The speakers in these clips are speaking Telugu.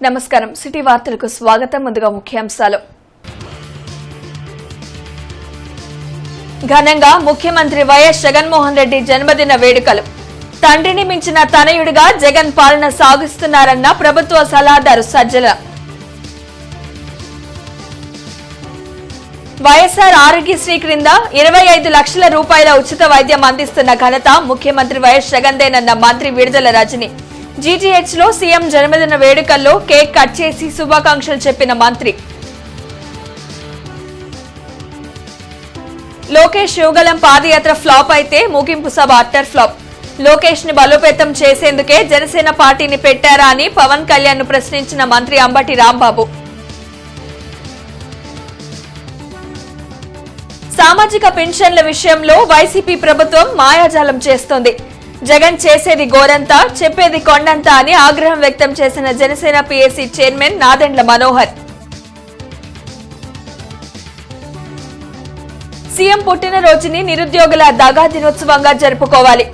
నమస్కారం సిటీ వార్తలకు స్వాగతం. ముందుగా ముఖ్యాంశాలు. ఘనంగా ముఖ్యమంత్రి వైఎస్ జగన్మోహన్ రెడ్డి జన్మదిన వేడుకలు. తండ్రిని మించిన తనయుడిగా జగన్ పాలన సాగిస్తున్నారన్న ప్రభుత్వ సలహాదారు సజ్జల. వైఎస్ఆర్ ఆరోగ్యశ్రీ క్రింద 25 లక్షల రూపాయల ఉచిత వైద్యం అందిస్తున్న ఘనత ముఖ్యమంత్రి వైఎస్ జగన్దేనన్న మంత్రి విడుదల రజని. జీజీహెచ్ లో సీఎం జన్మదిన వేడుకల్లో కేక్ కట్ చేసి శుభాకాంక్షలు చెప్పిన మంత్రి. లోకేష్ యువగళం పాదయాత్ర ఫ్లాప్ అయితే ముగింపు సభ అట్టర్ ఫ్లాప్. లోకేష్ ని బలోపేతం చేసేందుకే జనసేన పార్టీని పెట్టారా అని పవన్ కళ్యాణ్ ను ప్రశ్నించిన మంత్రి అంబటి రాంబాబు. సామాజిక పెన్షన్ల విషయంలో వైసీపీ ప్రభుత్వం మాయాజాలం చేస్తోంది. జగన్ చేసేది గోరంతా, చెప్పేది కొండంతా అని ఆగ్రహం వ్యక్తం చేసిన Janasena PAC chairman Nadendla Manohar. CM పుట్టినరోజుని నిరుద్యోగుల దగా దినోత్సవంగా జరుపుకోవాలి.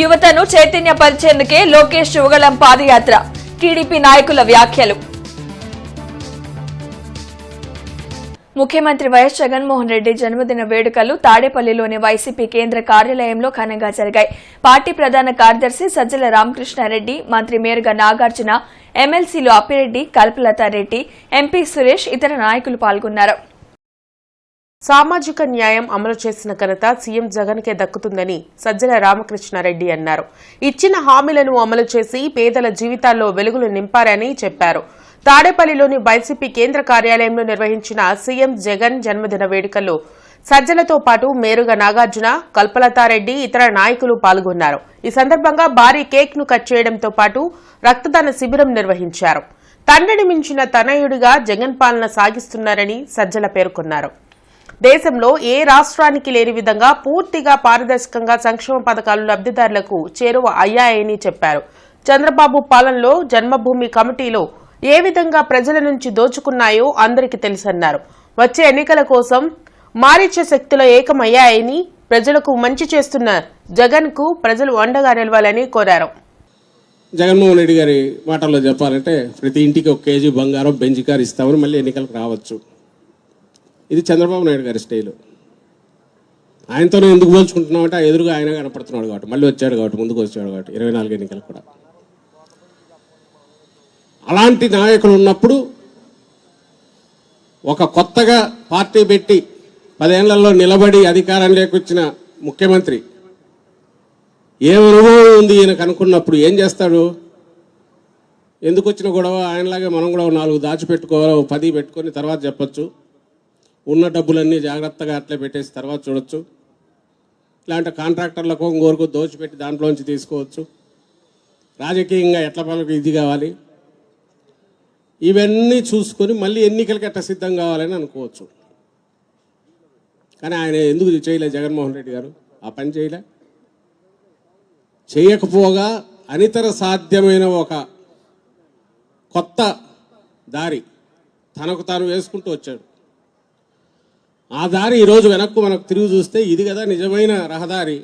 యువతను చైతన్యపరిచేందుకే లోకేష్ యువగళం పాదయాత్ర. టీడీపీ నాయకుల వ్యాఖ్యలు. ముఖ్యమంత్రి వైఎస్ జగన్మోహన్ రెడ్డి జన్మదిన వేడుకలు తాడేపల్లిలోని వైసీపీ కేంద్ర కార్యాలయంలో ఘనంగా జరిగాయి. పార్టీ ప్రధాన కార్యదర్శి సజ్జల రామకృష్ణారెడ్డి, మంత్రి మేరుగ నాగార్జున, ఎమ్మెల్సీలు అప్పిరెడ్డి, కల్పలతారెడ్డి, ఎంపీ సురేష్, ఇతర నాయకులు పాల్గొన్నారు. సామాజిక న్యాయం అమలు చేసిన ఘనత సీఎం జగన్కే దక్కుతుందని సజ్జల రామకృష్ణారెడ్డి అన్నారు. ఇచ్చిన హామీలను అమలు చేసి పేదల జీవితాల్లో వెలుగులు నింపారని చెప్పారు. తాడేపల్లిలోని వైసీపీ కేంద్ర కార్యాలయంలో నిర్వహించిన సీఎం జగన్ జన్మదిన వేడుకల్లో సజ్జలతో పాటు మేరుగ నాగార్జున, కల్పలతారెడ్డి, ఇతర నాయకులు పాల్గొన్నారు. ఈ సందర్భంగా భారీ కేక్ ను కట్ చేయడంతో పాటు రక్తదాన శిబిరం నిర్వహించారు. తండ్రిని మించిన తనయుడిగా జగన్ పాలన సాగిస్తున్నారని సజ్జల పేర్కొన్నారు. దేశంలో ఏ రాష్ట్రానికి లేని విధంగా పూర్తిగా పారదర్శకంగా సంక్షేమ పథకాలు లబ్దిదారులకు చేరువ అయ్యాయని చెప్పారు. చంద్రబాబు పాలనలో జన్మభూమి కమిటీలో ఏ విధంగా ప్రజల నుంచి దోచుకున్నాయో అందరికీ తెలుసన్నారు. వచ్చే ఎన్నికల కోసం మారీచ శక్తులు ఏకమయ్యాయని, ప్రజలకు మంచి చేస్తున్న జగన్ కు ప్రజలు అండగా నిలవాలని కోరారు. జగన్మోహన్ రెడ్డి గారి మాటల్లో చెప్పాలంటే ప్రతి ఇంటికి 1 కేజీ బంగారం బెంజ్ కార్ ఇస్తామని మళ్ళీ ఎన్నికలకు రావచ్చు. ఇది చంద్రబాబు నాయుడు గారి స్టైలు. ఆయనతోనే ఎందుకు పోల్చుకుంటున్నామంటే ఎదురుగా ఆయన కనపడుతున్నాడు కాబట్టి, మళ్ళీ వచ్చాడు కాబట్టి, ముందుకు వచ్చాడు కాబట్టి 24 ఎన్నికలు కూడా. అలాంటి నాయకులు ఉన్నప్పుడు ఒక కొత్తగా పార్టీ పెట్టి 10 ఏళ్లలో నిలబడి అధికారంలోకి వచ్చిన ముఖ్యమంత్రి ఏ అనుభవం ఉంది ఈయనకు అనుకున్నప్పుడు ఏం చేస్తాడు? ఎందుకు వచ్చిన గొడవ? ఆయనలాగే మనం కూడా 4 దాచిపెట్టుకోవాలి, 10 పెట్టుకొని తర్వాత చెప్పచ్చు. ఉన్న డబ్బులన్నీ జాగ్రత్తగా అట్లే పెట్టేసి తర్వాత చూడొచ్చు. ఇలాంటి కాంట్రాక్టర్లకు ఇంకోరకు దోచిపెట్టి దాంట్లోంచి తీసుకోవచ్చు. రాజకీయంగా ఎట్ల పనులకు ఇది కావాలి, ఇవన్నీ చూసుకొని మళ్ళీ ఎన్నికలకి ఎట్లా సిద్ధం కావాలని అనుకోవచ్చు. కానీ ఆయన ఎందుకు చేయలే? జగన్మోహన్ రెడ్డి గారు ఆ పని చేయకపోగా అనితర సాధ్యమైన ఒక కొత్త దారి తనకు తాను వేసుకుంటూ వచ్చాడు. ఆ దారి ఈరోజు వెనక్కు మనకు తిరిగి చూస్తే ఇది కదా నిజమైన రహదారి.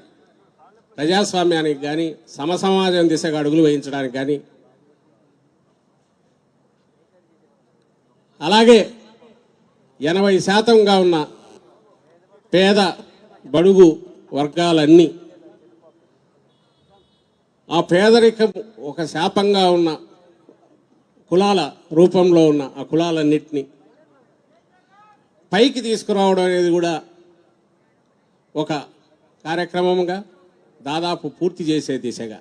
ప్రజాస్వామ్యానికి కానీ, సమసమాజం దిశగా అడుగులు వేయించడానికి కానీ, అలాగే 80% ఉన్న పేద బడుగు వర్గాలన్నీ, ఆ పేదరికం ఒక శాపంగా ఉన్న కులాల రూపంలో ఉన్న ఆ కులాలన్నింటినీ పైకి తీసుకురావడం అనేది కూడా ఒక కార్యక్రమంగా దాదాపు పూర్తి చేసే దిశగా.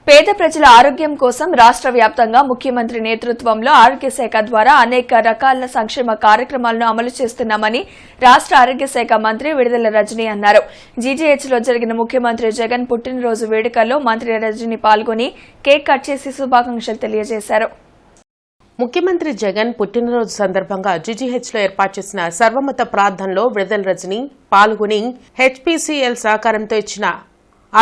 పేద ప్రజల ఆరోగ్యం కోసం రాష్ట్ర వ్యాప్తంగా ముఖ్యమంత్రి నేతృత్వంలో ఆరోగ్య శాఖ ద్వారా అనేక రకాల సంక్షేమ కార్యక్రమాలను అమలు చేస్తున్నామని రాష్ట్ర ఆరోగ్య శాఖ మంత్రి విడుదల రజని అన్నారు. జీజీహెచ్ లో జరిగిన ముఖ్యమంత్రి జగన్ పుట్టినరోజు వేడుకల్లో మంత్రి రజని పాల్గొని కేక్ కట్ చేసి శుభాకాంక్షలు తెలియజేశారు. ముఖ్యమంత్రి జగన్ పుట్టినరోజు సందర్భంగా జీజీహెచ్ లో ఏర్పాటు చేసిన సర్వమత ప్రార్థనలో విడుదల రజని పాల్గొని హెచ్పీసీఎల్ సహకారంతో ఇచ్చిన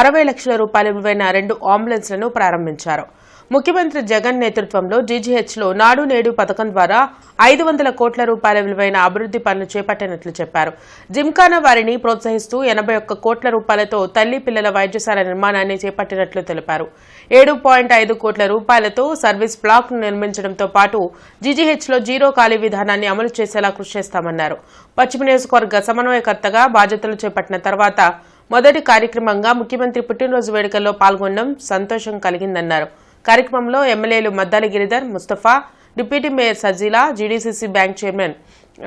60 లక్షల రూపాయల విలువైన 2 అంబులెన్స్లను ప్రారంభించారు. ముఖ్యమంత్రి జగన్ నేతృత్వంలో జీజీహెచ్లో నాడు నేడు పథకం ద్వారా 500 కోట్ల రూపాయల విలువైన అభివృద్ధి పనులు చేపట్టినట్లు చెప్పారు. జిమ్ఖానా వారిని ప్రోత్సహిస్తూ 81 కోట్ల రూపాయలతో తల్లి పిల్లల వైద్యశాల నిర్మాణాన్ని చేపట్టినట్లు తెలిపారు. 7.5 కోట్ల రూపాయలతో సర్వీస్ బ్లాక్ ను నిర్మించడంతో పాటు జీజీహెచ్లో జీరో ఖాళీ విధానాన్ని అమలు చేసేలా కృషి చేస్తామన్నారు. పశ్చిమ నియోజకవర్గ సమన్వయకర్తగా బాధ్యతలు చేపట్టిన తర్వాత మొదటి కార్యక్రమంగా ముఖ్యమంత్రి పుట్టినరోజు వేడుకల్లో పాల్గొనడం సంతోషం కలిగిందన్నారు. కార్యక్రమంలో ఎమ్మెల్యేలు Maddali Giridhar, Mustafa, deputy mayor Sajila, GDCC bank chairman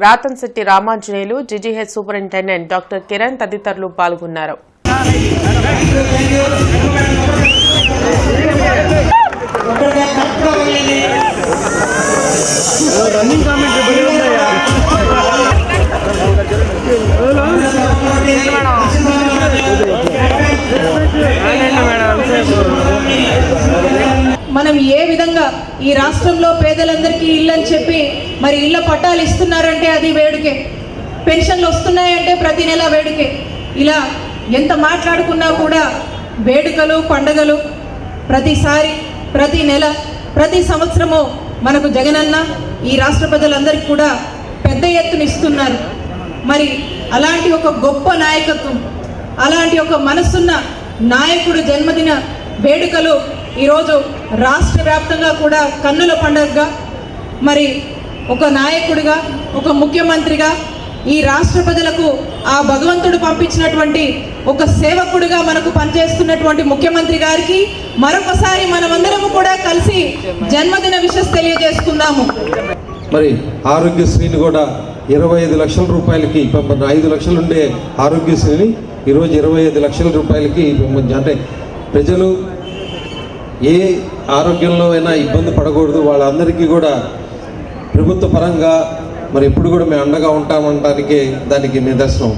Ratanshetty Ramanjaneyulu, GGH superintendent doctor Kiran తదితరులు పాల్గొన్నారు. మనం ఏ విధంగా ఈ రాష్ట్రంలో పేదలందరికీ ఇల్లు అని చెప్పి మరి ఇళ్ల పట్టాలు ఇస్తున్నారంటే అది వేడుకే, పెన్షన్లు వస్తున్నాయంటే ప్రతి నెల వేడుకే. ఇలా ఎంత మాట్లాడుకున్నా కూడా వేడుకలు పండుగలు ప్రతిసారి ప్రతి నెల ప్రతి సంవత్సరము మనకు జగనన్న ఈ రాష్ట్ర ప్రజలందరికీ కూడా పెద్ద ఎత్తున ఇస్తున్నారు. మరి అలాంటి ఒక గొప్ప నాయకత్వం, అలాంటి ఒక మనసున్న నాయకుడు జన్మదిన వేడుకలు ఈరోజు రాష్ట్ర వ్యాప్తంగా కూడా కన్నుల పండుగగా, మరి ఒక నాయకుడిగా ఒక ముఖ్యమంత్రిగా ఈ రాష్ట్ర ప్రజలకు ఆ భగవంతుడు పంపించినటువంటి ఒక సేవకుడిగా మనకు పనిచేస్తున్నటువంటి ముఖ్యమంత్రి గారికి మరొకసారి మనమందరము కూడా కలిసి జన్మదిన విషెస్ తెలియజేసుకుందాము. మరి ఆరోగ్యశ్రీని కూడా 25 లక్షల రూపాయలకి 5 లక్షలు ఉండే ఆరోగ్యశ్రీని ఈరోజు 25 లక్షల రూపాయలకి అంటే ప్రజలు ఏ ఆరోగ్యంలో అయినా ఇబ్బంది పడకూడదు, వాళ్ళందరికీ కూడా ప్రభుత్వ పరంగా మరి ఎప్పుడు కూడా మేము అండగా ఉంటామంటానికి దానికి నిదర్శనం.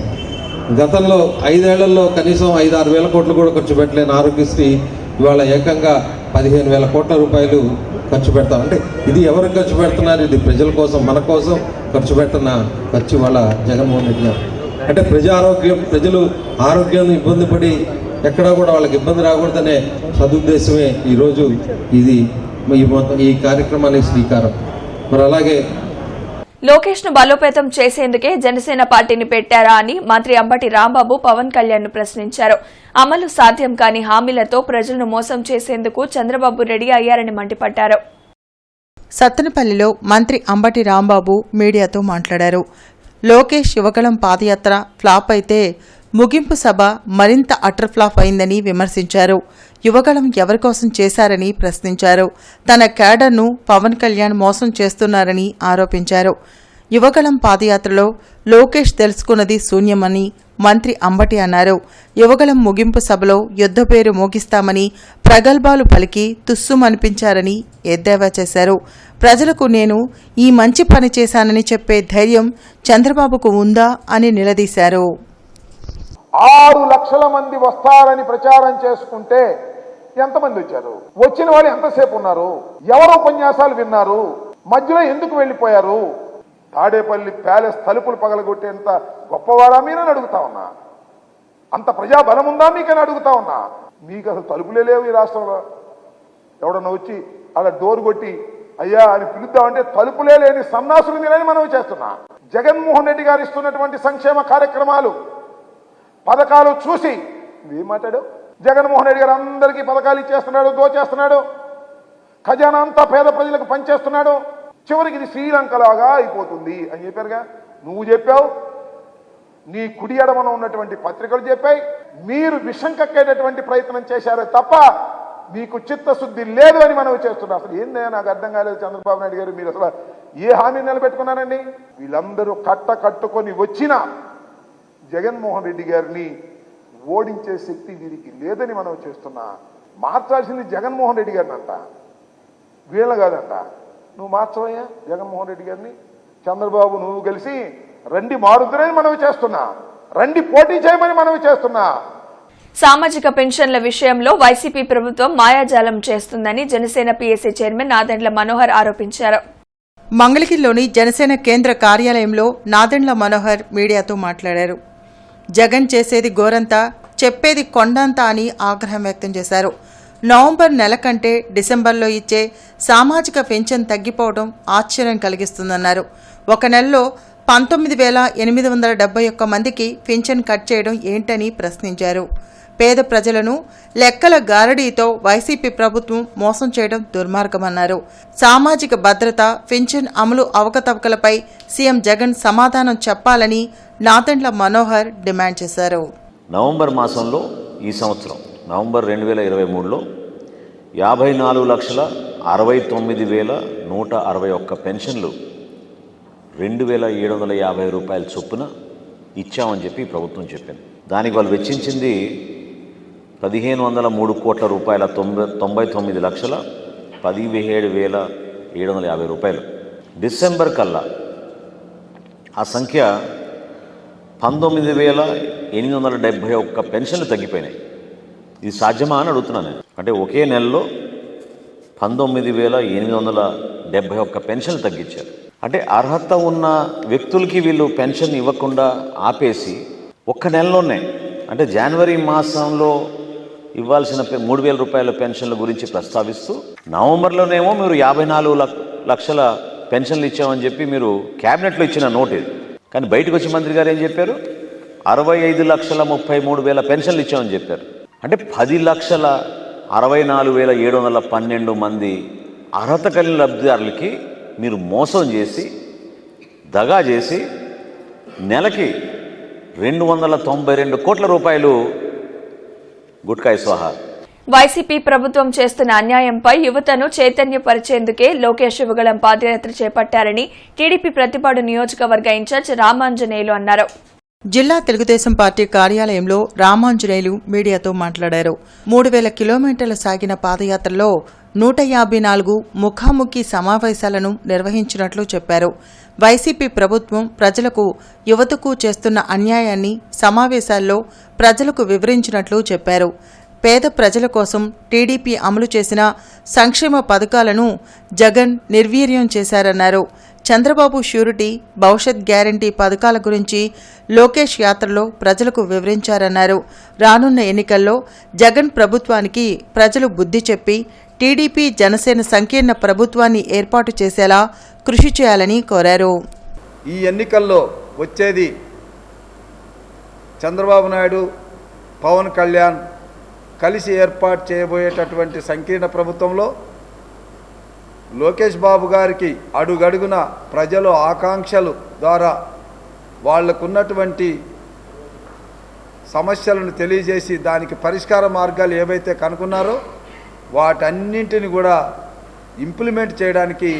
గతంలో 5 ఏళ్లలో కనీసం 5-6 వేల కోట్లు కూడా ఖర్చు పెట్టలేని ఆరోగ్యశ్రీ ఇవాళ ఏకంగా 15,000 కోట్ల రూపాయలు ఖర్చు పెడతాం. అంటే ఇది ఎవరు ఖర్చు పెడుతున్నారు? ఇది ప్రజల కోసం, మన కోసం ఖర్చు పెడుతున్న ఖర్చు వాళ్ళ జగన్మోహన్ రెడ్డి గారు. అంటే ప్రజలు ఆరోగ్యాన్ని ఇబ్బంది పడి ఎక్కడా కూడా వాళ్ళకి ఇబ్బంది రాకూడదనే సదుద్దేశమే ఈరోజు ఈ కార్యక్రమానికి శ్రీకారం. మరి అలాగే లోకేష్ ను బలోపేతం చేసేందుకే జనసేన పార్టీని పెట్టారా అని మంత్రి అంబటి రాంబాబు పవన్ కళ్యాణ్ ను ప్రశ్నించారు. అమలు సాధ్యం కాని హామీలతో ప్రజలను మోసం చేసేందుకు చంద్రబాబు రెడీ అయ్యారని మండిపడ్డారు. సత్తెనపల్లిలో మంత్రి అంబటి రాంబాబు మీడియాతో మాట్లాడారు. లోకేష్ యువగళం పాదయాత్ర ఫ్లాప్ అయితే ముగింపు సభ మరింత అటర్ ఫ్లాప్ అయిందని విమర్శించారు. యువగళం ఎవరికోసం చేశారని ప్రశ్నించారు. తన క్యాడర్ను పవన్ కళ్యాణ్ మోసం చేస్తున్నారని ఆరోపించారు. యువగళం పాదయాత్రలో లోకేష్ తెలుసుకున్నది శూన్యమని మంత్రి అంబటి అన్నారు. యువగళం ముగింపు సభలో యుద్ధ పేరు మోగిస్తామని ప్రగల్భాలు పలికి తుస్సుమనిపించారని ఎద్దేవా చేశారు. ప్రజలకు నేను ఈ మంచి పని చేశానని చెప్పే ధైర్యం చంద్రబాబుకు ఉందా అని నిలదీశారు. 6 లక్షల మంది వస్తారని ప్రచారం చేసుకుంటే ఎంతమంది వచ్చారు? వచ్చిన వాళ్ళు ఎంతసేపు ఉన్నారు? ఎవరు ఉపన్యాసాలు విన్నారు? మధ్యలో ఎందుకు వెళ్ళిపోయారు? తాడేపల్లి ప్యాలెస్ తలుపులు పగలగొట్టేంత గొప్పవారా మీరని అడుగుతా ఉన్నా. అంత ప్రజాబలం ఉందా మీకని అడుగుతా ఉన్నా. మీకు అసలు తలుపులే లేవు ఈ రాష్ట్రంలో. ఎవడన్నా వచ్చి అలా డోర్ కొట్టి అయ్యా అని పిలుద్దామంటే తలుపులే లేని సన్నాసులు మీరని మనం చేస్తున్నా. జగన్మోహన్ రెడ్డి గారు ఇస్తున్నటువంటి సంక్షేమ కార్యక్రమాలు పథకాలు చూసి ఏం మాట్లాడు? జగన్మోహన్ రెడ్డి గారు అందరికీ పథకాలు ఇచ్చేస్తున్నాడు, దోచేస్తున్నాడు, ఖజానా అంతా పేద ప్రజలకు పనిచేస్తున్నాడు, చివరికి ఇది శ్రీలంకలాగా అయిపోతుంది అని చెప్పారుగా. నువ్వు చెప్పావు, నీ కుడి ఎడమన ఉన్నటువంటి పత్రికలు చెప్పాయి. మీరు విషం కక్కేటటువంటి ప్రయత్నం చేశారే తప్ప మీకు చిత్తశుద్ధి లేదు అని మనం చేస్తున్నాం. అసలు ఏందే నాకు అర్థం కాలేదు చంద్రబాబు నాయుడు గారు. మీరు అసలు ఏ హామీ నిలబెట్టుకున్నారండి? వీళ్ళందరూ కట్టుకొని వచ్చిన జగన్మోహన్ రెడ్డి గారిని ఓడించే శక్తి వీరికి లేదని మనం చేస్తున్నా. మార్చాల్సింది జగన్మోహన్ రెడ్డి గారిని అంట, వీళ్ళ కాదంట. నువ్వు మార్చవయ్యా జగన్మోహన్ రెడ్డి గారిని. చంద్రబాబు నువ్వు కలిసి రండి మారుద్దురని మనవి చేస్తున్నా, రండి పోటీ చేయమని మనవి చేస్తున్నా. సామాజిక పెన్షన్ల విషయంలో వైసీపీ ప్రభుత్వం మాయాజాలం చేస్తుందని జనసేన పీఏసీ చైర్మన్ నాదెండ్ల మనోహర్ ఆరోపించారు. మంగళగిరిలోని జనసేన కేంద్ర కార్యాలయంలో నాదెండ్ల మనోహర్ మీడియాతో మాట్లాడారు. జగన్ చేసేది గోరంతా చెప్పేది కొండంత అని ఆగ్రహం వ్యక్తం చేశారు. నవంబర్ నెల కంటే డిసెంబర్లో ఇచ్చే సామాజిక పెన్షన్ తగ్గిపోవడం ఆశ్చర్యం కలిగిస్తుందన్నారు. ఒక నెలలో 19,871 మందికి పింఛన్ కట్ చేయడం ఏంటని ప్రశ్నించారు. పేద ప్రజలను లెక్కల గారడీతో వైసీపీ ప్రభుత్వం మోసం చేయడం దుర్మార్గమన్నారు. సామాజిక భద్రత పింఛన్ అమలు అవకతవకలపై సీఎం జగన్ సమాధానం చెప్పాలని నాదెండ్ల మనోహర్ డిమాండ్ చేశారు. నవంబర్ మాసంలో ఈ సంవత్సరం నవంబర్ 2023లో 54,69,161 పెన్షన్లు 2,750 రూపాయల చొప్పున ఇచ్చామని చెప్పి ప్రభుత్వం చెప్పింది. దానికి వాళ్ళు వెచ్చించింది 1,503 కోట్ల రూపాయల 99,17,750 రూపాయలు. డిసెంబర్ కల్లా ఆ సంఖ్య 19,871 పెన్షన్లు తగ్గిపోయినాయి. ఇది సాధ్యమా అని అడుగుతున్నాను నేను. అంటే ఒకే నెలలో 19,871 పెన్షన్లు తగ్గించారు. అంటే అర్హత ఉన్న వ్యక్తులకి వీళ్ళు పెన్షన్ ఇవ్వకుండా ఆపేసి ఒక్క నెలలోనే, అంటే జనవరి మాసంలో ఇవ్వాల్సిన 3,000 రూపాయల పెన్షన్ల గురించి ప్రస్తావిస్తూ నవంబర్లోనేమో మీరు 54 లక్షల పెన్షన్లు ఇచ్చామని చెప్పి మీరు క్యాబినెట్లో ఇచ్చిన నోట్ ఇది. కానీ బయటకు వచ్చి మంత్రి గారు ఏం చెప్పారు? 65,33,000 పెన్షన్లు ఇచ్చామని చెప్పారు. అంటే 10,64,712 మంది అర్హత కలిగిన లబ్ధిదారులకి మీరు మోసం చేసి దగా చేసి నెలకి 292 కోట్ల రూపాయలు గుట్కాయి స్వాహా. వైసీపీ ప్రభుత్వం చేస్తున్న అన్యాయంపై యువతను చైతన్యపరిచేందుకే లోకేష్ యువగళం పాదయాత్ర చేపట్టారని టీడీపీ ప్రతిపాడు నియోజకవర్గ ఇన్ఛార్జ్ రామాంజనేయులు అన్నారు. జిల్లా తెలుగుదేశం పార్టీ కార్యాలయంలో రామాంజనేయులు మీడియాతో మాట్లాడారు. 3,000 కిలోమీటర్ల సాగిన పాదయాత్రలో 154 ముఖాముఖి సమావేశాలను నిర్వహించినట్లు చెప్పారు. వైసీపీ ప్రభుత్వం ప్రజలకు యువతకు చేస్తున్న అన్యాయాన్ని సమావేశాల్లో ప్రజలకు వివరించినట్లు చెప్పారు. పేద ప్రజల కోసం టీడీపీ అమలు చేసిన సంక్షేమ పథకాలను జగన్ నిర్వీర్యం చేశారన్నారు. చంద్రబాబు ష్యూరిటీ, భవిష్యత్ గ్యారంటీ పథకాల గురించి లోకేష్ యాత్రలో ప్రజలకు వివరించారన్నారు. రానున్న ఎన్నికల్లో జగన్ ప్రభుత్వానికి ప్రజలు బుద్ధి చెప్పి టీడీపీ జనసేన సంకీర్ణ ప్రభుత్వాన్ని ఏర్పాటు చేసేలా కృషి చేయాలని కోరారు. ఈ ఎన్నికల్లో వచ్చేది చంద్రబాబు నాయుడు, పవన్ కళ్యాణ్ కలిసి ఏర్పాటు చేయబోయేటటువంటి సంకీర్ణ ప్రభుత్వంలో లోకేష్ బాబు గారికి అడుగడుగున ప్రజల ఆకాంక్షలు ద్వారా వాళ్లకున్నటువంటి సమస్యలను తెలియజేసి దానికి పరిష్కార మార్గాలు ఏవైతే కనుక్కున్నారో వాటన్నింటిని కూడా ఇంప్లిమెంట్ చేయడానికి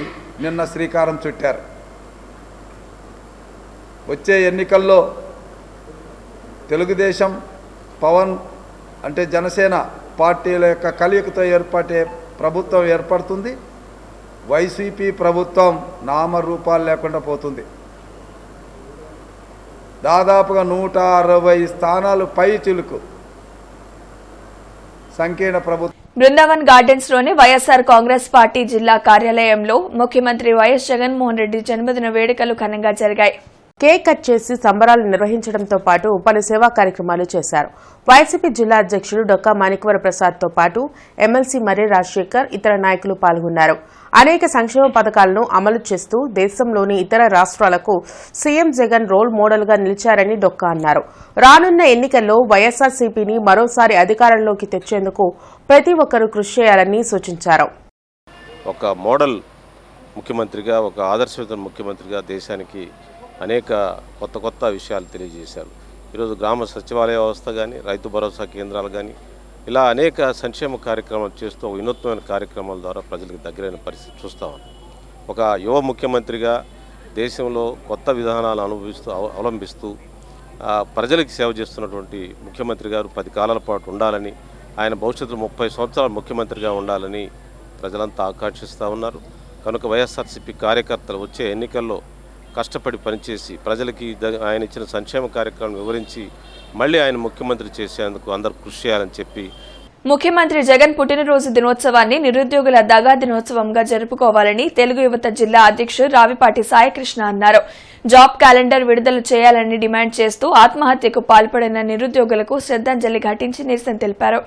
నిన్న శ్రీకారం చుట్టారు. వచ్చే ఎన్నికల్లో తెలుగుదేశం, పవన్ అంటే జనసేన పార్టీల యొక్క కలయికతో ఏర్పడే ప్రభుత్వం ఏర్పడుతుంది. వైసీపీ ప్రభుత్వం నామరూపాలు లేకుండా పోతుంది. దాదాపుగా 160 స్థానాలు పై చిలుకు సంకీర్ణ ప్రభుత్వం. బృందావన్ గార్డెన్స్ లోని వైఎస్ఆర్ కాంగ్రెస్ పార్టీ జిల్లా కార్యాలయంలో ముఖ్యమంత్రి వైఎస్ జగన్మోహన్ రెడ్డి జన్మదిన వేడుకలు ఘనంగా జరిగాయి. కేక్ కట్ చేసి సంబరాలు నిర్వహించడంతో పాటు పలు సేవా కార్యక్రమాలు చేశారు. వైసీపీ జిల్లా అధ్యక్షుడు డొక్కా మాణిక్వర ప్రసాద్తో పాటు ఎమ్మెల్సీ మర్రి రాజశేఖర్, ఇతర నాయకులు పాల్గొన్నారు. అనేక సంక్షేమ పథకాలను అమలు చేస్తూ దేశంలోని ఇతర రాష్ట్రాలకు సీఎం జగన్ రోల్ మోడల్గా నిలిచారని డొక్కా అన్నారు. రానున్న ఎన్నికల్లో వైఎస్ఆర్సీపీని మరోసారి అధికారంలోకి తెచ్చేందుకు ప్రతి ఒక్కరూ కృషి చేయాలని సూచించారు. ఒక మోడల్ ముఖ్యమంత్రిగా, ఒక ఆదర్శవంతమైన ముఖ్యమంత్రిగా దేశానికి అనేక కొత్త విషయాలు తెలియజేశారు. ఈరోజు గ్రామ సచివాలయ వ్యవస్థ కానీ, రైతు భరోసా కేంద్రాలు కానీ, ఇలా అనేక సంక్షేమ కార్యక్రమాలు చేస్తూ వినూత్నమైన కార్యక్రమాల ద్వారా ప్రజలకు దగ్గరైన పరిస్థితి చూస్తాం. ఒక యువ ముఖ్యమంత్రిగా దేశంలో కొత్త విధానాలు అవలంబిస్తూ ప్రజలకు సేవ చేస్తున్నటువంటి ముఖ్యమంత్రి గారు 10 కాలాల పాటు ఉండాలని, ఆయన భవిష్యత్తులో 30 సంవత్సరాలు ముఖ్యమంత్రిగా ఉండాలని ప్రజలంతా ఆకాంక్షిస్తూ ఉన్నారు. కనుక వైఎస్ఆర్సీపీ కార్యకర్తలు వచ్చే ఎన్నికల్లో కష్టపడి పనిచేసి ప్రజలకి ఆయన ఇచ్చిన సంక్షేమ కార్యక్రమం వివరించి మళ్ళీ ఆయన ముఖ్యమంత్రి చేసేందుకు అందరూ కృషి చేయాలని చెప్పి ముఖ్యమంత్రి జగన్ పుట్టినరోజు దినోత్సవాన్ని నిరుద్యోగుల దగా దినోత్సవంగా జరుపుకోవాలని తెలుగు యువత జిల్లా అధ్యక్షుడు రావిపాటి సాయికృష్ణ అన్నారు. జాబ్ క్యాలెండర్ విడుదల చేయాలని డిమాండ్ చేస్తూ ఆత్మహత్యకు పాల్పడిన నిరుద్యోగులకు శ్రద్ధాంజలి ఘటించి నిరసన తెలిపారు.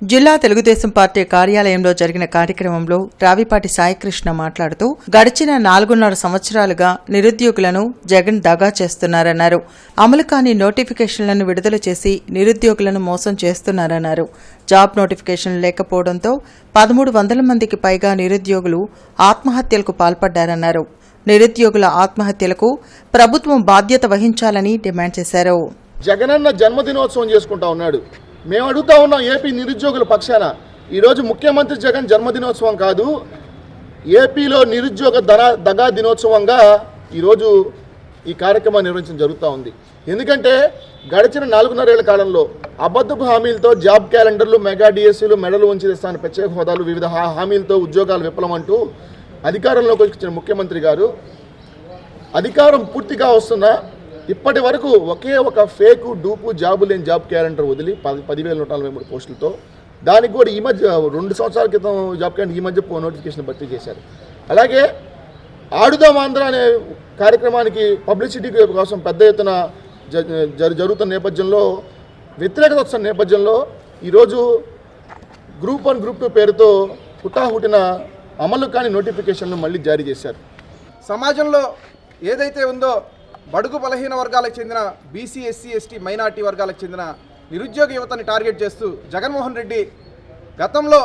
జిల్లా తెలుగుదేశం పార్టీ కార్యాలయంలో జరిగిన కార్యక్రమంలో రావిపాటి సాయికృష్ణ మాట్లాడుతూ గడిచిన 4.5 సంవత్సరాలుగా నిరుద్యోగులను జగన్ దగా చేస్తున్నారన్నారు. అమలు కాని నోటిఫికేషన్లను విడుదల చేసి నిరుద్యోగులను మోసం చేస్తున్నారన్నారు. జాబ్ నోటిఫికేషన్ లేకపోవడంతో 1300 మందికి పైగా నిరుద్యోగులు ఆత్మహత్యలకు పాల్పడ్డారన్నారు. నిరుద్యోగుల ఆత్మహత్యలకు ప్రభుత్వం బాధ్యత వహించాలని డిమాండ్ చేశారు. జగనన్న జన్మదినోత్సవం చేసుకుంటా ఉన్నాడు. మేము అడుగుతా ఉన్నాం ఏపీ నిరుద్యోగుల పక్షాన, ఈరోజు ముఖ్యమంత్రి జగన్ జన్మదినోత్సవం కాదు, ఏపీలో నిరుద్యోగ దగా దినోత్సవంగా ఈరోజు ఈ కార్యక్రమాన్ని నిర్వహించడం జరుగుతూ ఉంది. ఎందుకంటే గడిచిన 4.5 ఏళ్ల కాలంలో అబద్ధపు హామీలతో జాబ్ క్యాలెండర్లు, మెగా డిఎస్సీలు, మెడలు ఉంచి తెస్తాను ప్రత్యేక హోదాలు, వివిధ హామీలతో ఉద్యోగాలు విఫలమంటూ అధికారంలోకి వచ్చిన ముఖ్యమంత్రి గారు అధికారం పూర్తిగా వస్తున్న ఇప్పటి వరకు ఒకే ఒక ఫేకు డూపు జాబు లేని జాబ్ క్యాలెండర్ వదిలి 10,143 పోస్టులతో, దానికి కూడా ఈ మధ్య 2 సంవత్సరాల క్రితం జాబ్ క్యాలెండర్, ఈ మధ్య నోటిఫికేషన్ భర్తీ చేశారు. అలాగే ఆడుదాం ఆంధ్ర అనే కార్యక్రమానికి పబ్లిసిటీ కోసం పెద్ద ఎత్తున జరుగుతున్న నేపథ్యంలో, వ్యతిరేకత వస్తున్న నేపథ్యంలో ఈరోజు గ్రూప్ 1, గ్రూప్ 2 పేరుతో హుటాహుటిన అమలు కాని నోటిఫికేషన్లు మళ్ళీ జారీ చేశారు. సమాజంలో ఏదైతే ఉందో బడుగు బలహీన వర్గాలకు చెందిన బీసీ, ఎస్సీ, ఎస్టీ, మైనార్టీ వర్గాలకు చెందిన నిరుద్యోగ యువతని టార్గెట్ చేస్తూ జగన్మోహన్ రెడ్డి గతంలో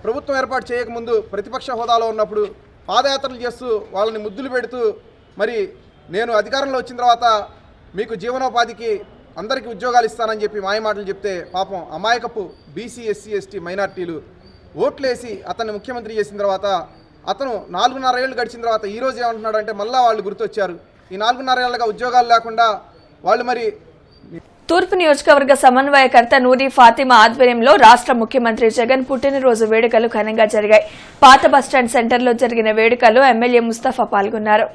ప్రభుత్వం ఏర్పాటు చేయకముందు ప్రతిపక్ష హోదాలో ఉన్నప్పుడు పాదయాత్రలు చేస్తూ వాళ్ళని ముద్దులు పెడుతూ, మరి నేను అధికారంలో వచ్చిన తర్వాత మీకు జీవనోపాధికి అందరికీ ఉద్యోగాలు ఇస్తానని చెప్పి మాయమాటలు చెప్తే పాపం అమాయకపు బీసీ, ఎస్సీ, ఎస్టీ, మైనార్టీలు ఓట్లేసి అతన్ని ముఖ్యమంత్రి చేసిన తర్వాత అతను 4.5 ఏళ్ళు గడిచిన తర్వాత ఈరోజు ఏమంటున్నాడు అంటే మళ్ళీ వాళ్ళు గుర్తొచ్చారు. ఈ 4.5 ఏళ్ళగా ఉద్యోగాలు లేకుండా వాళ్ళు మరి తూర్పు నియోజకవర్గ సమన్వయకర్త నూరి ఫాతిమా ఆధ్వర్యంలో రాష్ట్ర ముఖ్యమంత్రి జగన్ పుట్టినరోజు వేడుకలు ఘనంగా జరిగాయి. పాత బస్టాండ్ సెంటర్లో జరిగిన వేడుకల్లో ఎమ్మెల్యే ముస్తఫా పాల్గొన్నారు.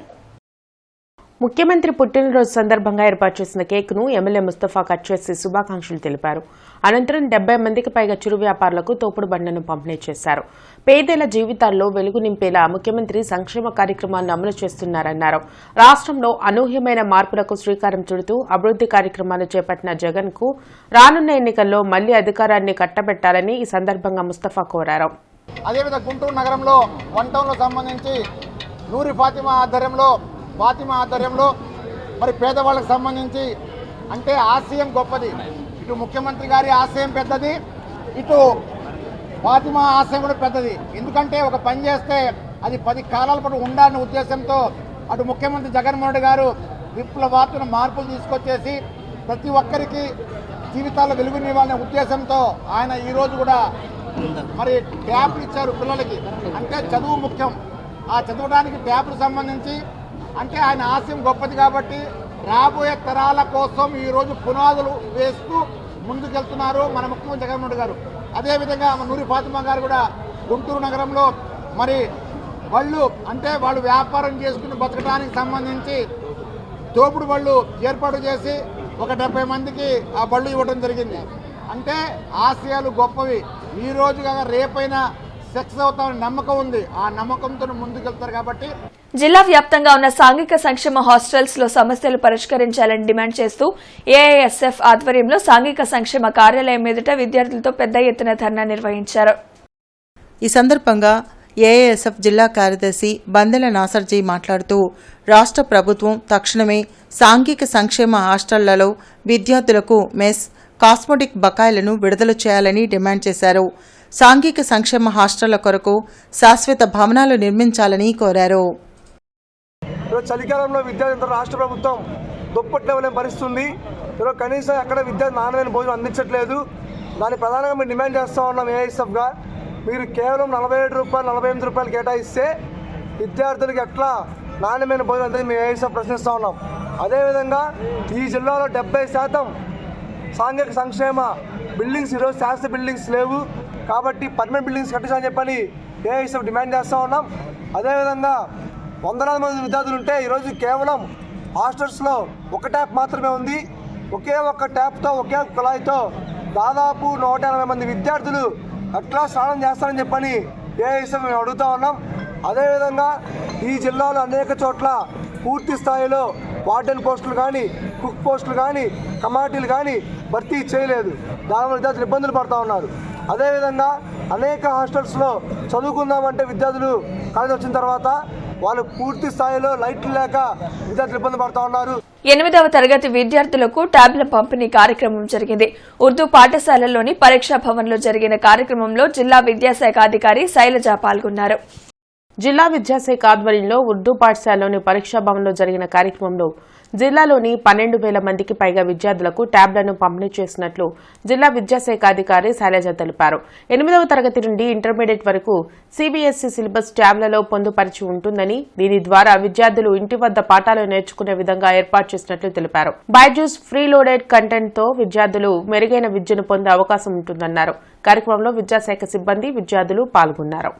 ముఖ్యమంత్రి పుట్టినరోజు సందర్భంగా ఏర్పాటు చేసిన కేకును ఎమ్మెల్యే ముస్తఫా కట్ చేసి శుభాకాంక్షలు తెలిపారు. అనంతరం 70 మందికి పైగా చిరు వ్యాపారులకు తోపుడు బండ్లను పంపిణీ చేశారు. పేదల జీవితాల్లో వెలుగు నింపేలా ముఖ్యమంత్రి సంక్షేమ కార్యక్రమాలను అమలు చేస్తున్నారన్నారు. రాష్ట్రంలో అనూహ్యమైన మార్పులకు శ్రీకారం చుడుతూ అభివృద్ధి కార్యక్రమాలు చేపట్టిన జగన్ కు రానున్న ఎన్నికల్లో మళ్లీ అధికారాన్ని కట్టబెట్టాలని ఈ సందర్భంగా ముస్తఫా కోరారు. అదేవిధంగా గుంటూరు నగరంలో 1 టౌన్లో సంబంధించి నూరి ఫాతిమా ఆధ్వర్యంలో మరి పేదవాళ్ళకి సంబంధించి అంటే ఆశయం గొప్పది. ఇటు ముఖ్యమంత్రి గారి ఆశయం పెద్దది, ఇటు ఫాతిమా ఆశయం కూడా పెద్దది. ఎందుకంటే ఒక పని చేస్తే అది 10 కాలాల పాటు ఉండాలనే ఉద్దేశంతో అటు ముఖ్యమంత్రి జగన్మోహన్ రెడ్డి గారు విప్లవాత్మక మార్పులు తీసుకొచ్చేసి ప్రతి ఒక్కరికి జీవితాల్లో వెలుగునివ్వాలనే ఉద్దేశంతో ఆయన ఈరోజు కూడా మరి ట్యాబ్లు ఇచ్చారు పిల్లలకి. అంటే చదువు ముఖ్యం, ఆ చదవడానికి ట్యాబ్లు సంబంధించి అంటే ఆయన ఆశయం గొప్పది కాబట్టి రాబోయే తరాల కోసం ఈరోజు పునాదులు వేస్తూ ముందుకెళ్తున్నారు మన ముఖ్యమంత్రి జగన్మోహన్ రెడ్డి గారు. అదేవిధంగా నూరి ఫాతిమా గారు కూడా గుంటూరు నగరంలో మరి వాళ్ళు వ్యాపారం చేసుకుని బతకడానికి సంబంధించి తోపుడు బళ్ళు ఏర్పాటు చేసి ఒక 70 మందికి ఆ బళ్ళు ఇవ్వడం జరిగింది. అంటే ఆశయాలు గొప్పవి. ఈ రోజు కాక రేపైనా సక్సెస్ అవుతామని నమ్మకం ఉంది. ఆ నమ్మకంతో ముందుకెళ్తారు కాబట్టి జిల్లా వ్యాప్తంగా ఉన్న సాంఘిక సంక్షేమ హాస్టల్స్ లో సమస్యలు పరిష్కరించాలని డిమాండ్ చేస్తూ ఏఐఎస్ఎఫ్ ఆధ్వర్యంలో సాంఘిక సంక్షేమ కార్యాలయం ఎదుట విద్యార్థులతో పెద్ద ఎత్తున ధర్నా నిర్వహించారు. ఈ సందర్భంగా ఏఐఎస్ఎఫ్ జిల్లా కార్యదర్శి బందెల నాసర్జీ మాట్లాడుతూ రాష్ట్ర ప్రభుత్వం తక్షణమే సాంఘిక సంక్షేమ హాస్టళ్లలో విద్యార్థులకు మెస్, కాస్మెటిక్ బకాయిలను విడుదల చేయాలని డిమాండ్ చేశారు. సాంఘిక సంక్షేమ హాస్టళ్ల కొరకు శాశ్వత భవనాలు నిర్మించాలని కోరారు. చలికాలంలో విద్యార్థులు రాష్ట్ర ప్రభుత్వం దుప్పట్లు ఇవ్వలేని పరిస్థితుంది. కనీసం అక్కడ విద్యార్థి నాణ్యమైన భోజనం అందించట్లేదు. దాన్ని ప్రధానంగా మేము డిమాండ్ చేస్తూ ఉన్నాం. ఏఐఎస్ఎఫ్గా మీరు కేవలం 47 రూపాయలు 48 రూపాయలు కేటాయిస్తే విద్యార్థులకి ఎట్లా నాణ్యమైన భోజనం అందించి మేము ఏఐఎస్ఎఫ్ ప్రశ్నిస్తూ ఉన్నాం. అదేవిధంగా ఈ జిల్లాలో 70% సాంఘిక సంక్షేమ బిల్డింగ్స్ ఈరోజు శాస్త్ర బిల్డింగ్స్ లేవు కాబట్టి పర్మనెంట్ బిల్డింగ్స్ కట్టించాలని చెప్పని ఏఐఎస్ఎఫ్ డిమాండ్ చేస్తూ ఉన్నాం. అదేవిధంగా వందలాది మంది విద్యార్థులు ఉంటే ఈరోజు కేవలం హాస్టల్స్లో ఒక ట్యాప్ మాత్రమే ఉంది. ఒకే ఒక్క ట్యాప్తో ఒకే కుళాయితో దాదాపు 180 మంది విద్యార్థులు ఎట్లా స్నానం చేస్తారని చెప్పని ఏఐఎస్ఎఫ్ మేము అడుగుతా ఉన్నాం. అదేవిధంగా ఈ జిల్లాలో అనేక చోట్ల పూర్తి స్థాయిలో వార్డెన్ పోస్టులు కానీ, కుక్ పోస్టులు కానీ, కమాటీలు కానీ భర్తీ చేయలేదు. దానివల్ల విద్యార్థులు ఇబ్బందులు పడుతూ ఉన్నారు. అదేవిధంగా అనేక హాస్టల్స్లో చదువుకుందామంటే విద్యార్థులు కాలేజీ వచ్చిన తర్వాత వాళ్ళు పూర్తి స్థాయిలో లైట్లు లేక విద్యార్థులు ఇబ్బంది పడుతూ ఉన్నారు. 8వ తరగతి విద్యార్థులకు ట్యాబ్ల పంపిణీ కార్యక్రమం జరిగింది. ఉర్దూ పాఠశాలలోని పరీక్షా భవన్లో జరిగిన కార్యక్రమంలో జిల్లా విద్యాశాఖ అధికారి శైలజ పాల్గొన్నారు. జిల్లా విద్యాశాఖ ఆధ్వర్యంలో ఉర్దూ పాఠశాలలోని పరీక్షా భవన్లో జరిగిన కార్యక్రమంలో జిల్లాలోని 12,000 మందికి పైగా విద్యార్థులకు ట్యాబ్లను పంపిణీ చేసినట్లు జిల్లా విద్యాశాఖ అధికారి శైలజ తెలిపారు. 8వ తరగతి నుండి ఇంటర్మీడియట్ వరకు సిబిఎస్ఈ సిలబస్ ట్యాబ్లలో పొందుపరిచి ఉంటుందని, దీని ద్వారా విద్యార్థులు ఇంటి వద్ద పాఠాలు నేర్చుకునే విధంగా ఏర్పాటు చేసినట్లు తెలిపారు. బైజూస్ ఫ్రీ లోడెడ్ కంటెంట్ తో విద్యార్థులు మెరుగైన విద్యను పొందే అవకాశం ఉంటుందన్నారు. కార్యక్రమంలో విద్యాశాఖ సిబ్బంది, విద్యార్థులు పాల్గొన్నారు.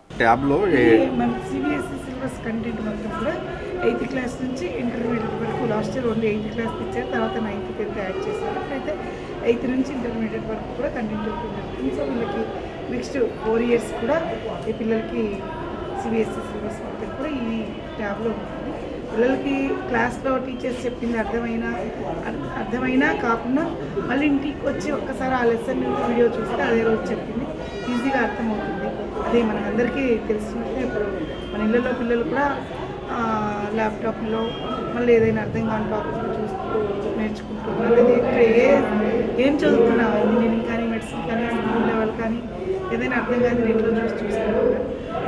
8th క్లాస్ నుంచి ఇంటర్మీడియట్ వరకు last year only 8th class ఇచ్చారు, తర్వాత 9th 10th యాడ్ చేశారు. అయితే 8th నుంచి ఇంటర్మీడియట్ వరకు కూడా కంటిన్యూ అవుతుంది. సో వీళ్ళకి నెక్స్ట్ 4 years కూడా ఈ పిల్లలకి సిబిఎస్ఈ సిలబస్ మొత్తం కూడా ఈ ట్యాబ్లో ఉంటుంది. పిల్లలకి క్లాస్లో టీచర్స్ చెప్పింది అర్థమైనా కాకుండా మళ్ళీ ఇంటికి వచ్చి ఒక్కసారి ఆ లెసన్ వీడియో చూస్తే అదే రోజు చెప్పింది ఈజీగా అర్థమవుతుంది. అదే మనకందరికీ తెలిసినట్టు ఇప్పుడు మన ఇళ్ళల్లో పిల్లలు కూడా ల్యాప్టాప్లో మళ్ళీ ఏదైనా అర్థం కాని టాపిక్లు చూస్తూ నేర్చుకుంటున్నారు. ఏం చదువుతున్నా ఇంజనీరింగ్ కానీ, మెడిసిన్ కానీ, స్కూల్ లెవెల్ కానీ ఏదైనా అర్థం కాని నెట్లో చూసుకుంటున్నారు.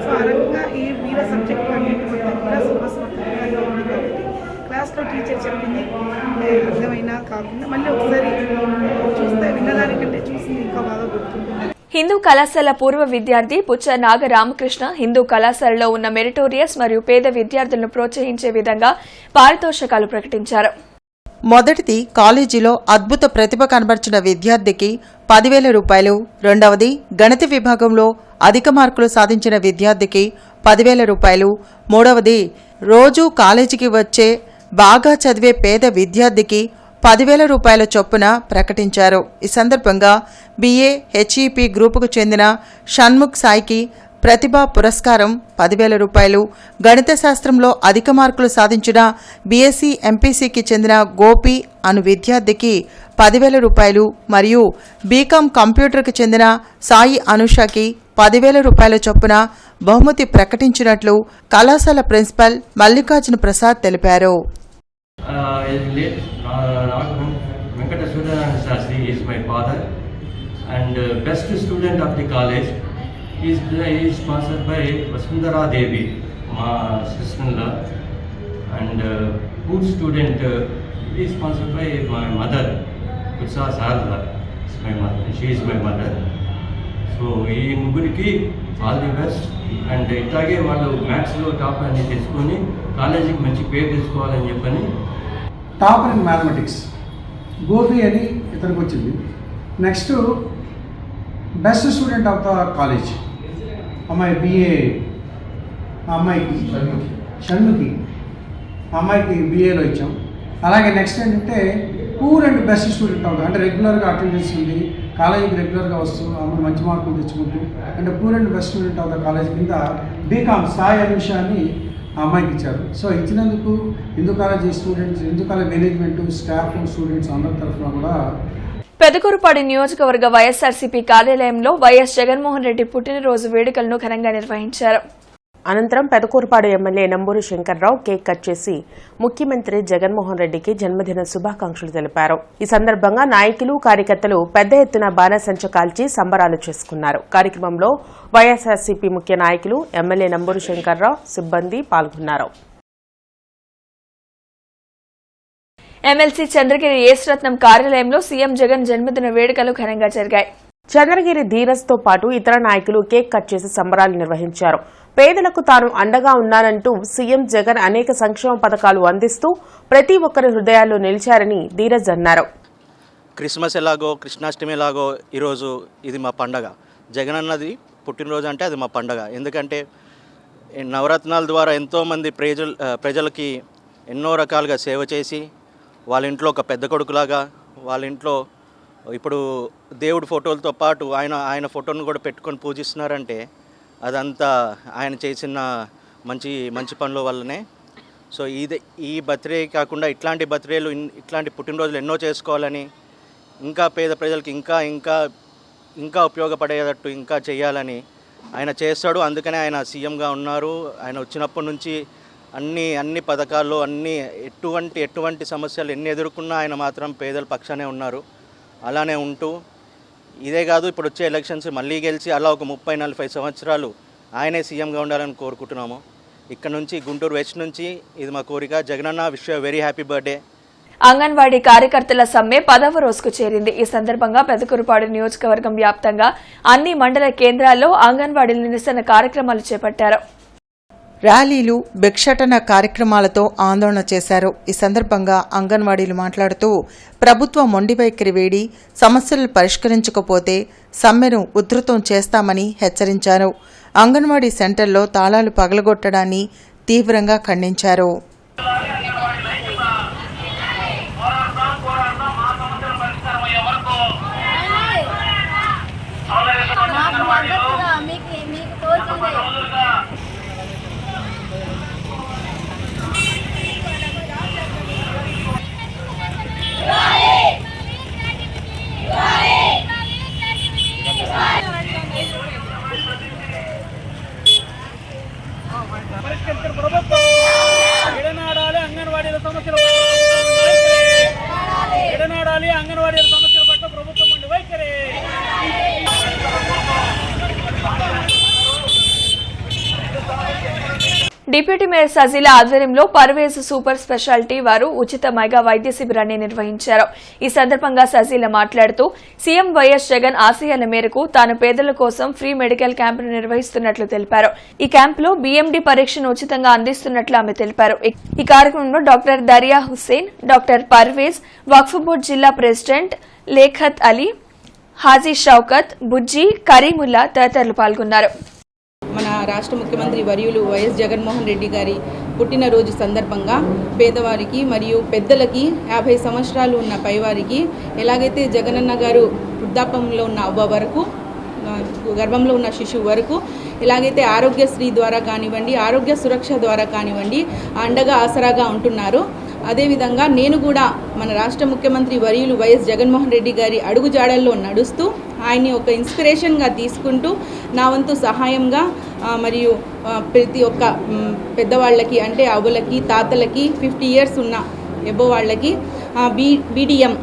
సో ఆ రకంగా ఈ వీళ్ళ సబ్జెక్ట్ అన్నింటి మొత్తం కూడా సిలబస్ మొత్తం కూడా ఉంది కాబట్టి క్లాస్లో టీచర్ చెప్పింది అర్థమైనా కాకుండా మళ్ళీ ఒకసారి చూస్తే విన్నదానికంటే చూసింది ఇంకా బాగా గుర్తుంటుంది. హిందూ కళాశాల పూర్వ విద్యార్థి పుచ్చ నాగరామకృష్ణ హిందూ కళాశాలలో ఉన్న మెరిటోరియస్ మరియు పేద విద్యార్థులను ప్రోత్సహించే విధంగా పారితోషికాలు ప్రకటించారు. మొదటిది కాలేజీలో అద్భుత ప్రతిభ కనబర్చిన విద్యార్థికి 10,000 రూపాయలు, రెండవది గణిత విభాగంలో అధిక మార్కులు సాధించిన విద్యార్థికి 10,000 రూపాయలు, మూడవది రోజూ కాలేజీకి వచ్చే బాగా చదివే పేద విద్యార్థికి 10,000 రూపాయల చొప్పున ప్రకటించారు. ఈ సందర్భంగా BA HEP గ్రూపుకు చెందిన షణ్ముఖ్ సాయికి ప్రతిభా పురస్కారం 10,000 రూపాయలు, గణిత శాస్త్రంలో అధిక మార్కులు సాధించిన BSc MPCకి చెందిన గోపి అను విద్యార్థికి 10,000 రూపాయలు మరియు బీకామ్ కంప్యూటర్కి చెందిన సాయి అనుషకి 10,000 రూపాయల చొప్పున బహుమతి ప్రకటించినట్లు కళాశాల ప్రిన్సిపల్ మల్లికార్జున ప్రసాద్ తెలిపారు. Venkata Suryanarayan Shastri is my father, and best student of the college is sponsored by Vasundhara Devi, my sister-in-law, and good student is sponsored by my mother, Utsa Sarla. She is my mother. So ఈ ముగ్గురికి ఆల్ ది బెస్ట్. అండ్ ఇట్లాగే వాళ్ళు మ్యాథ్స్లో టాప్ అని తెచ్చుకొని కాలేజీకి మంచి పేరు తెచ్చుకోవాలని చెప్పని. టాపర్ ఇన్ మ్యాథమెటిక్స్ గోపి అని ఇతనికి వచ్చింది. Next best student of the college అమ్మాయి BA, అమ్మాయికి షణ్ముఖి అమ్మాయికి BAలో ఇచ్చాం. అలాగే నెక్స్ట్ ఏంటంటే poor and best student of the, అంటే రెగ్యులర్గా అటెండెన్స్ ఉంది, కాలేజీకి రెగ్యులర్గా వస్తూ అమ్మాయి మంచి మార్కులు తెచ్చుకుంటూ, అంటే poor and best student of the college కింద బీకామ్ సాయి అనుష అని అమ్మాయికి ఇచ్చారు. సో ఇచ్చినందుకు Hindu college students, Hindu college management, staff, students అందరి తరఫున కూడా. పెదకూరుపాడు నియోజకవర్గ వైఎస్ఆర్సీపీ కార్యాలయంలో వైఎస్ జగన్మోహన్ రెడ్డి పుట్టినరోజు వేడుకలను ఘనంగా నిర్వహించారు. అనంతరం Pedakurapadu MLA Namburu Shankarrao cake cut చేసి ముఖ్యమంత్రి జగన్మోహన్ రెడ్డికి జన్మదిన శుభాకాంక్షలు తెలిపారు. ఈ సందర్భంగా నాయకులు, కార్యకర్తలు పెద్ద ఎత్తున బాణసంచ కాల్చి సంబరాలు చేసుకున్నారు. కార్యక్రమంలో వైఎస్ఆర్సీపీ ముఖ్య నాయకులు, ఎమ్మెల్యే నంబూరు శంకర్రావు, సిబ్బంది పాల్గొన్నారు. ఎమ్మెల్సీ చంద్రగిరి యేసురత్నం కార్యాలయంలో సీఎం జగన్ జన్మదిన వేడుకలు ఘనంగా జరిగాయి. చంద్రగిరి ధీరజ్ తో పాటు ఇతర నాయకులు కేక్ కట్ చేసి సంబరాలు నిర్వహించారు. పేదలకు తాను అండగా ఉన్నానంటూ సీఎం జగన్ అనేక సంక్షేమ పథకాలు అందిస్తూ ప్రతి ఒక్కరి హృదయాల్లో నిలిచారని ధీరజ్ అన్నారు. క్రిస్మస్ ఎలాగో, కృష్ణాష్టమి ఎలాగో ఈరోజు ఇది మా పండగ. జగన్ అన్నది పుట్టినరోజు అంటే అది మా పండగ. ఎందుకంటే నవరత్నాల ద్వారా ఎంతోమంది ప్రజలకి ఎన్నో రకాలుగా సేవ చేసి వాళ్ళ ఇంట్లో ఒక పెద్ద కొడుకులాగా, వాళ్ళ ఇంట్లో ఇప్పుడు దేవుడి ఫోటోలతో పాటు ఆయన ఫోటోను కూడా పెట్టుకొని పూజిస్తున్నారంటే అదంతా ఆయన చేసిన మంచి పనుల వల్లనే. సో ఈ బర్త్డే కాకుండా ఇట్లాంటి బర్త్డేలు ఇట్లాంటి పుట్టినరోజులు ఎన్నో చేసుకోవాలని, ఇంకా పేద ప్రజలకి ఇంకా ఉపయోగపడేటట్టు ఇంకా చేయాలని ఆయన చేస్తాడు. అందుకనే ఆయన సీఎంగా ఉన్నారు. ఆయన వచ్చినప్పటి నుంచి అన్ని పథకాల్లో ఎటువంటి సమస్యలు ఎన్ని ఎదుర్కొన్నా ఆయన మాత్రం పేదల పక్షానే ఉన్నారు. అలానే ఉంటూ ఇదే కాదు, ఇప్పుడు వచ్చే ఎలక్షన్స్ మళ్ళీ గెలిచి అలా ఒక 30-40 సంవత్సరాలు ఆయనే సీఎంగా ఉండాలని కోరుకుంటున్నాము. ఇక్కడ నుంచి గుంటూరు వెస్ట్ నుంచి ఇది మా కోరిక. Jagananna wish you very happy birthday. Anganwadi కార్యకర్తల సమ్మె 10వ రోజుకు చేరింది. ఈ సందర్భంగా పెదకూరుపాడు నియోజకవర్గం వ్యాప్తంగా అన్ని మండల కేంద్రాల్లో అంగన్వాడీల నిరసన కార్యక్రమాలు చేపట్టారు. ర్యాలీలు, భిక్షాటన కార్యక్రమాలతో ఆందోళన చేశారు. ఈ సందర్భంగా అంగన్వాడీలు మాట్లాడుతూ ప్రభుత్వం మొండి వైఖరి వేడి సమస్యలు పరిష్కరించకపోతే సమ్మెను ఉధృతం చేస్తామని హెచ్చరించారు. అంగన్వాడీ సెంటర్లో తాళాలు పగలగొట్టడాన్ని తీవ్రంగా ఖండించారు. డిప్యూటీ మేయర్ సజీల ఆధ్వర్యంలో పర్వేజ్ సూపర్ స్పెషాలిటీ వారు ఉచిత మెగా వైద్య శిబిరాన్ని నిర్వహించారు. ఈ సందర్భంగా సజీల మాట్లాడుతూ సీఎం వైఎస్ జగన్ ఆశయాల మేరకు తాను పేదల కోసం ఫ్రీ మెడికల్ క్యాంపును నిర్వహిస్తున్నట్లు తెలిపారు. ఈ క్యాంపులో బీఎండీ పరీక్షను ఉచితంగా అందిస్తున్నట్లు ఆమె తెలిపారు. ఈ కార్యక్రమంలో డాక్టర్ దరియా హుస్సేన్, డాక్టర్ పర్వేజ్, వక్ఫ్ బోర్డు జిల్లా ప్రెసిడెంట్ లేఖత్ అలీ, హాజీ షౌకత్, బుజ్జి, కరీముల్లా తదితరులు పాల్గొన్నారు. మన రాష్ట్ర ముఖ్యమంత్రి వర్యులు వైఎస్ జగన్మోహన్ రెడ్డి గారి పుట్టినరోజు సందర్భంగా పేదవారికి మరియు పెద్దలకి 50 సంవత్సరాలు ఉన్న పైవారికి ఎలాగైతే జగనన్న గారు వృద్ధాప్యంలో ఉన్న అవ్వ వరకు, గర్భంలో ఉన్న శిశువు వరకు ఎలాగైతే ఆరోగ్యశ్రీ ద్వారా కానివ్వండి, ఆరోగ్య సురక్ష ద్వారా కానివ్వండి అండగా ఆసరాగా ఉంటున్నారో అదేవిధంగా నేను కూడా మన రాష్ట్ర ముఖ్యమంత్రి వర్యులు వైఎస్ జగన్మోహన్ రెడ్డి గారి అడుగుజాడల్లో నడుస్తూ ఆయన్ని ఒక ఇన్స్పిరేషన్గా తీసుకుంటూ నా వంతు సహాయంగా మరియు ప్రతి ఒక్క పెద్దవాళ్ళకి అంటే అవ్వలకి, తాతలకి, 50 years ఉన్న ఎబో వాళ్ళకి బీడిఎం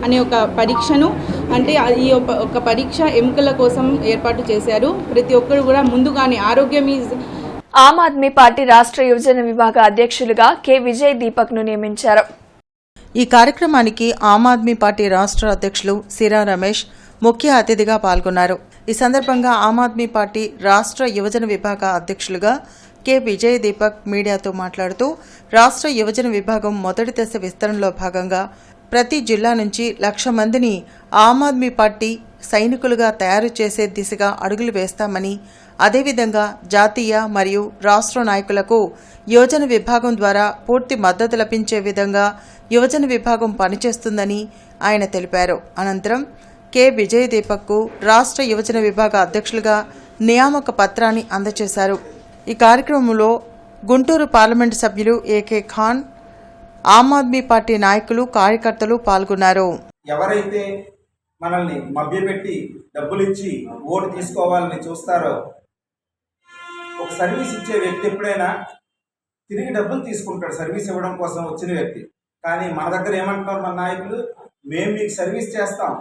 అనే ఒక పరీక్షను అంటే ఈ ఒక పరీక్ష ఎముకల కోసం ఏర్పాటు చేశారు. ప్రతి ఒక్కరు కూడా ముందుగానే ఆరోగ్యం ఈజ్. ఆమ్ ఆద్మీ పార్టీ రాష్ట్ర యువజన విభాగ అధ్యక్షులుగా కె విజయ్ దీపక్ ను నియమించారు. ఈ కార్యక్రమానికి ఆమ్ ఆద్మీ పార్టీ రాష్ట్ర అధ్యక్షులు సిరా రమేష్ ముఖ్య అతిథిగా పాల్గొన్నారు. ఈ సందర్భంగా ఆమ్ ఆద్మీ పార్టీ రాష్ట్ర యువజన విభాగ అధ్యక్షులుగా కె విజయ్ దీపక్ మీడియాతో మాట్లాడుతూ రాష్ట్ర యువజన విభాగం మొదటి దశ విస్తరణలో భాగంగా ప్రతి జిల్లా నుంచి 1,00,000 మందిని ఆమ్ ఆద్మీ పార్టీ సైనికులుగా తయారు చేసే దిశగా అడుగులు వేస్తామని, అదేవిధంగా జాతీయ మరియు రాష్ట్ర నాయకులకు యువజన విభాగం ద్వారా పూర్తి మద్దతు లభించే విధంగా యువజన విభాగం పనిచేస్తుందని ఆయన తెలిపారు. అనంతరం కె విజయ్ దీపక్కు రాష్ట్ర యువజన విభాగ అధ్యక్షులుగా నియామక పత్రాన్ని అందజేశారు. ఈ కార్యక్రమంలో గుంటూరు పార్లమెంటు సభ్యులు ఏకే ఖాన్, ఆమ్ ఆద్మీ పార్టీ నాయకులు, కార్యకర్తలు పాల్గొన్నారు. ఎవరైతే మనల్ని మభ్యపెట్టి డబ్బులు ఇచ్చి ఓటు తీసుకోవాలని చూస్తారో, ఒక సర్వీస్ ఇచ్చే వ్యక్తి ఎప్పుడైనా తిరిగి డబ్బులు తీసుకుంటాడు సర్వీస్ ఇవ్వడం కోసం వచ్చిన వ్యక్తి. కానీ మన దగ్గర ఏమంటున్నారు మన నాయకులు, మేము మీకు సర్వీస్ చేస్తాం,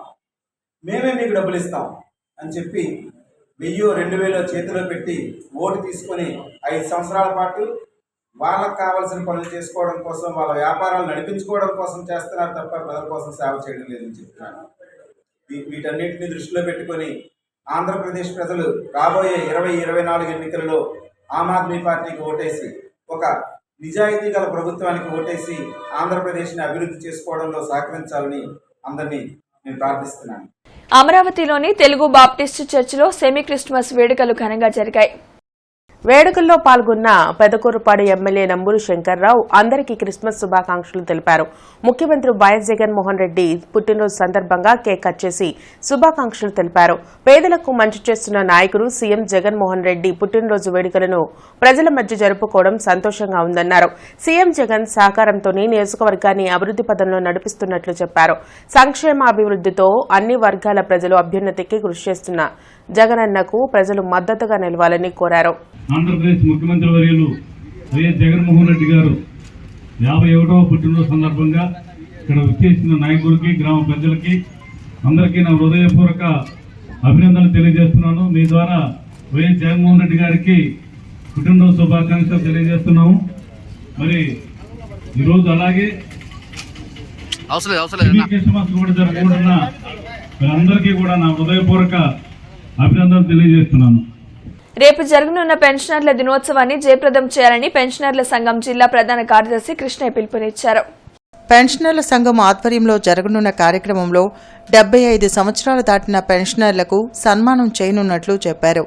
మేమే మీకు డబ్బులు ఇస్తాం అని చెప్పి 1000-2000 చేతిలో పెట్టి ఓటు తీసుకొని 5 సంవత్సరాల పాటు వాళ్ళకు కావాల్సిన పనులు చేసుకోవడం కోసం, వాళ్ళ వ్యాపారాలు నడిపించుకోవడం కోసం చేస్తున్నారు తప్ప ప్రజల కోసం సేవ చేయడం లేదని చెప్తున్నాను. వీటన్నిటిని దృష్టిలో పెట్టుకొని ఆంధ్రప్రదేశ్ ప్రజలు రాబోయే 2024 ఎన్నికలలో ఆమ్ ఆద్మీ పార్టీకి ఓటేసి ఒక నిజాయితీ గల ప్రభుత్వానికి ఓటేసి ఆంధ్రప్రదేశ్ని అభివృద్ధి చేసుకోవడంలో సహకరించాలని అందరినీ నేను ప్రార్థిస్తున్నాను. అమరావతిలోని తెలుగు బాప్టిస్టు చర్చిలో సెమీ క్రిస్మస్ వేడుకలు ఘనంగా జరిగాయి. వేడుకల్లో పాల్గొన్న పెదకూరుపాడు ఎమ్మెల్యే నంబూరు శంకర్రావు అందరికీ క్రిస్మస్ శుభాకాంక్షలు తెలిపారు. ముఖ్యమంత్రి వైఎస్ జగన్మోహన్ రెడ్డి పుట్టినరోజు సందర్భంగా కేక్ కట్ చేసి శుభాకాంక్షలు తెలిపారు. పేదలకు మంచి చేస్తున్న నాయకుడు సీఎం జగన్మోహన్ రెడ్డి పుట్టినరోజు వేడుకలను ప్రజల మధ్య జరుపుకోవడం సంతోషంగా ఉందన్నారు. సీఎం జగన్ సహకారంతోనే నియోజకవర్గాన్ని అభివృద్ధి పదంలో నడిపిస్తున్నట్లు చెప్పారు. సంక్షేమాభివృద్ధితో అన్ని వర్గాల ప్రజలు అభ్యున్నతికి కృషి చేస్తున్న జగనన్నకు ప్రజలు మద్దతుగా నిలవాలని కోరారు. ఆంధ్రప్రదేశ్ ముఖ్యమంత్రి వర్యులు వైఎస్ జగన్మోహన్ రెడ్డి గారు 51వ పుట్టినరోజు సందర్భంగా ఇక్కడ విచ్చేసిన నాయకుడికి, గ్రామ ప్రజలకి అందరికీ నా హృదయపూర్వక అభినందనలు తెలియజేస్తున్నాను. మీ ద్వారా వైఎస్ జగన్మోహన్ రెడ్డి గారికి పుట్టినరోజు శుభాకాంక్షలు తెలియజేస్తున్నాము. మరి ఈరోజు అలాగే క్రిస్మస్ కూడా జరుపుకుంటున్న అందరికీ కూడా నా హృదయపూర్వక అభినందనలు తెలియజేస్తున్నాను. రేపు జరగనున్న పెన్షనర్ల దినోత్సవాన్ని జయప్రదం చేయాలని పెన్షనర్ల సంఘం జిల్లా ప్రధాన కార్యదర్శి కృష్ణయ్య పిలుపునిచ్చారు. పెన్షనర్ల సంఘం ఆధ్వర్యంలో జరగనున్న కార్యక్రమంలో 75 సంవత్సరాలు దాటిన పెన్షనర్లకు సన్మానం చేయనున్నట్లు చెప్పారు.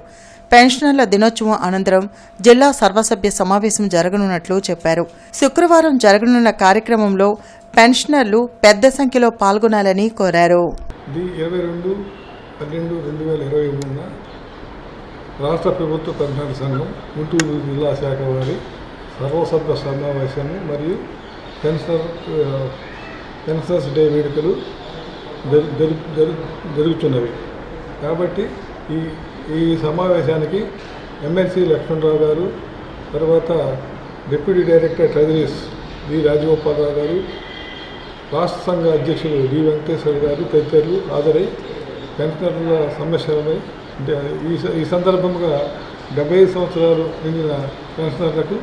పెన్షనర్ల దినోత్సవం అనంతరం జిల్లా సర్వసభ్య సమావేశం జరగనున్నట్లు చెప్పారు. శుక్రవారం జరగనున్న కార్యక్రమంలో పెన్షనర్లు పెద్ద సంఖ్యలో పాల్గొనాలని కోరారు. 22/12/2023 రాష్ట్ర ప్రభుత్వ పెన్షనర్ల సంఘం గుంటూరు జిల్లా శాఖ వారి సర్వసభ్య సమావేశాన్ని మరియు పెన్షనర్స్ డే వేడుకలు జరుగుతున్నవి. కాబట్టి ఈ సమావేశానికి ఎమ్మెల్సీ లక్ష్మణరావు గారు, తర్వాత డిప్యూటీ డైరెక్టర్ ట్రెజరీస్ వి రాజగోపాలరావు గారు, రాష్ట్ర సంఘ అధ్యక్షులు డి వెంకటేశ్వర గారు తదితరులు హాజరై పెన్షనర్ల సమస్యలపై ఈ సందర్భంగా 75 సంవత్సరాలు నిండిన పెన్షనర్లకు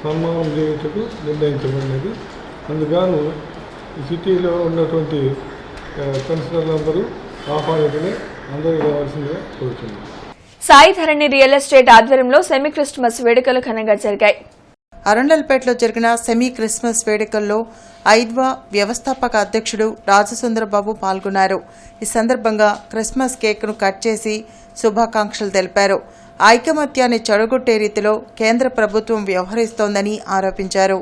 సన్మానం చేయుటకు నిర్ణయించబడినది. అందుగాను ఈ సిటీలో ఉన్నటువంటి పెన్షనర్లందరూ ఆహ్వానితులే అందరూ రావాల్సిందిగా కోరుతున్నాను. సాయి ధరణి రియల్ ఎస్టేట్ ఆధ్వర్యంలో సెమీ క్రిస్మస్ వేడుకలు ఘనంగా జరిగాయి. అరండల్పేటలో జరిగిన సెమీ క్రిస్మస్ వేడుకల్లో ఐద్వా వ్యవస్థాపక అధ్యక్షుడు రాజసుందరబాబు పాల్గొన్నారు. ఈ సందర్భంగా క్రిస్మస్ కేక్ను కట్ చేసి శుభాకాంక్షలు తెలిపారు. ఐకమత్యాన్ని చెడగొట్టే రీతిలో కేంద్ర ప్రభుత్వం వ్యవహరిస్తోందని ఆరోపించారు.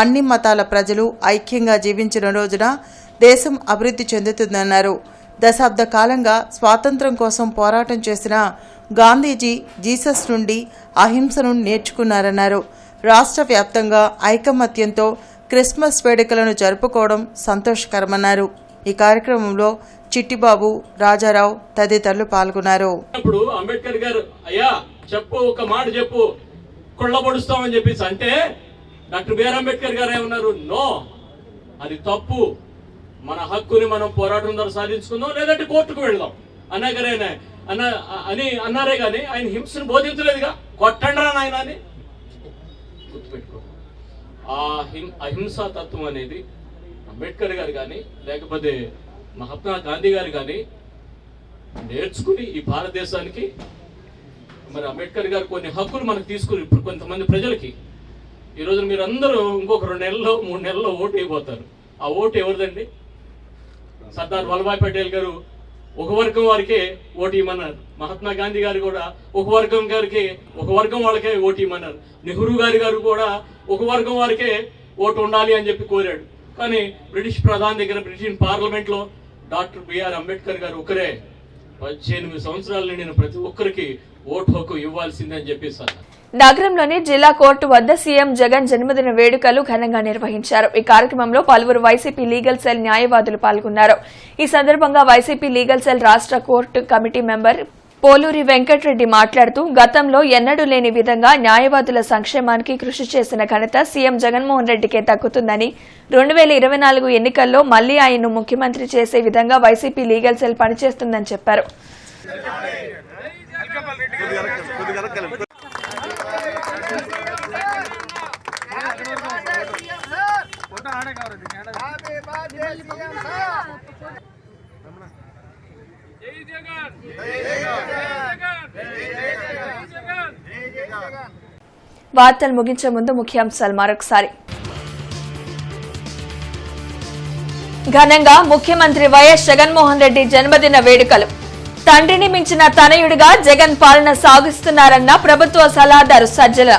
అన్ని మతాల ప్రజలు ఐక్యంగా జీవించిన రోజున దేశం అభివృద్ధి చెందుతుందన్నారు. దశాబ్ద కాలంగా స్వాతంత్ర్యం కోసం పోరాటం చేసిన గాంధీజీ జీసస్ నుండి అహింసను నేర్చుకున్నారన్నారు. రాష్ట్ర వ్యాప్తంగా ఐకమత్యంతో క్రిస్మస్ వేడుకలను జరుపుకోవడం సంతోషకరమన్నారు. ఈ కార్యక్రమంలో చిట్టిబాబు, రాజారావు తదితరులు పాల్గొన్నారు. ఇప్పుడు అంబేద్కర్ గారు అయ్యా చెప్పు, ఒక మాట చెప్పు, కొళ్ళబడుస్తామని చెప్పేసి అంటే డాక్టర్ బిఆర్ అంబేద్కర్ గారు ఏమన్నారు? నో, అది తప్పు, మన హక్కుని మనం పోరాటం ద్వారా సాధించుకుందాం, లేదంటే కోర్టుకు వెళ్దాం అని అన్నారే కానీ ఆయన హింసను బోధించలేదుగా. కొట్టండిరా నాయన అని గుర్తుపెట్టుకో. ఆ అహింసా తత్వం అనేది అంబేద్కర్ గారు కానీ లేకపోతే మహాత్మా గాంధీ గారు కానీ నేర్చుకుని ఈ భారతదేశానికి మరి అంబేద్కర్ గారు కొన్ని హక్కులు మనకు తీసుకుని ఇప్పుడు కొంతమంది ప్రజలకి ఈ రోజున మీరు అందరూ ఇంకొక 2 నెలల్లో 3 నెలల్లో ఓటు అయిపోతారు. ఆ ఓటు ఎవరిదండి? సర్దార్ వల్లభాయ్ పటేల్ గారు ఒక వర్గం వారికే ఓటు ఇవ్వమన్నారు. మహాత్మా గాంధీ గారు కూడా ఒక వర్గం వాళ్ళకే ఓటు ఇవ్వమన్నారు. నెహ్రూ గారు కూడా ఒక వర్గం వారికే ఓటు ఉండాలి అని చెప్పి కోరాడు. కానీ బ్రిటిష్ ప్రధాని దగ్గర బ్రిటిష్ పార్లమెంట్లో డాక్టర్ బిఆర్ అంబేద్కర్ గారు ఒకరే 18 సంవత్సరాల నిండిన ప్రతి ఒక్కరికి ఓటు హక్కు ఇవ్వాల్సిందని చెప్పేసి అన్నారు. నగరంలోని జిల్లా కోర్టు వద్ద సీఎం జగన్ జన్మదిన వేడుకలు ఘనంగా నిర్వహించారు. ఈ కార్యక్రమంలో పలువురు వైసీపీ లీగల్ సెల్ న్యాయవాదులు పాల్గొన్నారు. ఈ సందర్భంగా వైసీపీ లీగల్ సెల్ రాష్ట్ర court committee member Poluri Venkatareddy మాట్లాడుతూ గతంలో ఎన్నడూ లేని విధంగా న్యాయవాదుల సంక్షేమానికి కృషి చేసిన ఘనత సీఎం జగన్మోహన్ రెడ్డికే దక్కుతుందని, 2024 ఎన్నికల్లో మళ్లీ ఆయన్ను ముఖ్యమంత్రి చేసే విధంగా వైసీపీ లీగల్ సెల్ పనిచేస్తుందని చెప్పారు. వార్తలు ముగించే ముందు ముఖ్యాంశాలు మరొకసారి. ఘనంగా ముఖ్యమంత్రి వైఎస్ జగన్మోహన్ రెడ్డి జన్మదిన వేడుకలు. తండ్రిని మించిన తనయుడిగా జగన్ పాలన సాగిస్తున్నారన్న ప్రభుత్వ సలహాదారు సజ్జల.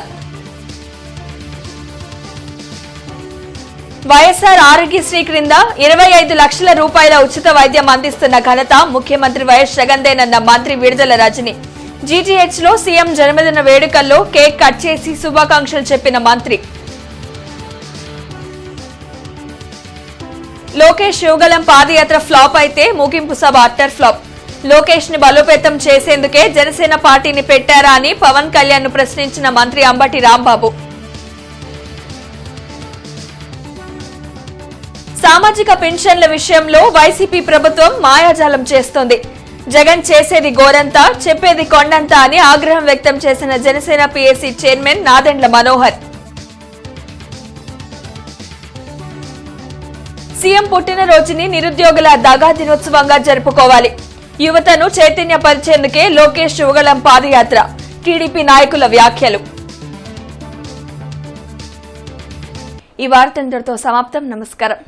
వైఎస్ఆర్ ఆరోగ్యశ్రీ క్రింద 25 లక్షల రూపాయల ఉచిత వైద్యం అందిస్తున్న ఘనత ముఖ్యమంత్రి వైఎస్ జగన్దేనన్న మంత్రి విడుదల రజని. జీజీహెచ్ లో సీఎం జన్మదిన వేడుకల్లో కేక్ కట్ చేసి శుభాకాంక్షలు చెప్పిన మంత్రి. లోకేష్ యువగలం పాదయాత్ర ఫ్లాప్ అయితే ముగింపు సభ అట్టర్ ఫ్లాప్. లోకేష్ ని బలోపేతం చేసేందుకే జనసేన పార్టీని పెట్టారా అని పవన్ కళ్యాణ్ ను ప్రశ్నించిన మంత్రి అంబటి రాంబాబు. సామాజిక పెన్షన్ల విషయంలో వైసీపీ ప్రభుత్వం మాయాజాలం చేస్తోంది. జగన్ చేసేది గోరంతా, చెప్పేది కొండంతా అని ఆగ్రహం వ్యక్తం చేసిన Janasena PAC chairman Nadendla Manohar. CM పుట్టినరోజుని నిరుద్యోగుల దగా దినోత్సవంగా జరుపుకోవాలి. యువతను చైతన్యపరిచేందుకే లోకేష్ యువగళం పాదయాత్ర. టీడీపీ నాయకుల వ్యాఖ్యలు. ఈ వార్త ఇంతటితో సమాప్తం. నమస్కారం.